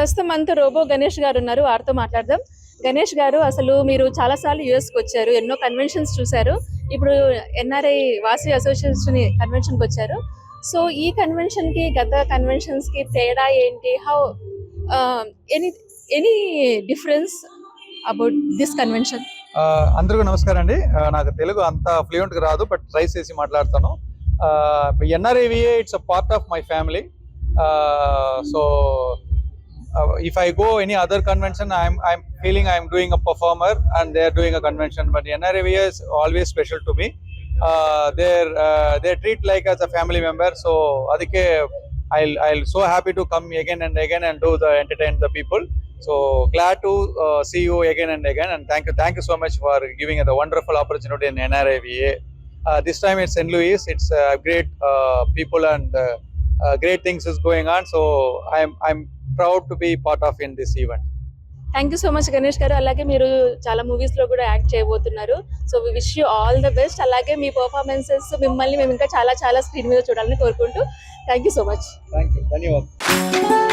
ప్రస్తుతం మనతో రోబో గణేష్ గారు ఉన్నారు, వారితో మాట్లాడదాం. గణేష్ గారు, అసలు మీరు చాలా సార్లు యుఎస్కి వచ్చారు, ఎన్నో కన్వెన్షన్స్ చూశారు, ఇప్పుడు ఎన్ఆర్ఐ వాసవి అసోసియేషన్ కన్వెన్షన్కి వచ్చారు. సో ఈ కన్వెన్షన్ కి గత కన్వెన్షన్స్ కి తేడా ఏంటి? How any difference about this convention? అందరికీ నమస్కారం అండి. నాకు తెలుగు అంత ఫ్లూయెంట్గా రాదు, బట్ ట్రై చేసి మాట్లాడతాను. NRIVA it's a part of my family. So if I go any other convention, I'm feeling I'm doing a performer and they're doing a convention, but NRAVA is always special to me. They treat like as a family member, so adike I'll so happy to come again and again and do the entertain the people. So glad to see you again and again, and thank you so much for giving the wonderful opportunity in NRAVA. This time it's St. Louis. It's great people and great things is going on, so I'm proud to be part of in this event. Thank you so much Ganesh garu. అలాగే మీరు చాలా movies లో కూడా act చేయబోతున్నారు, so we wish you all the best. అలాగే మీ performances మిమ్మల్ని మేము ఇంకా చాలా స్క్రీన్ మీద చూడాలని కోరుకుంటూ థ్యాంక్ యూ సో మచ్. ధన్యవాదాలు.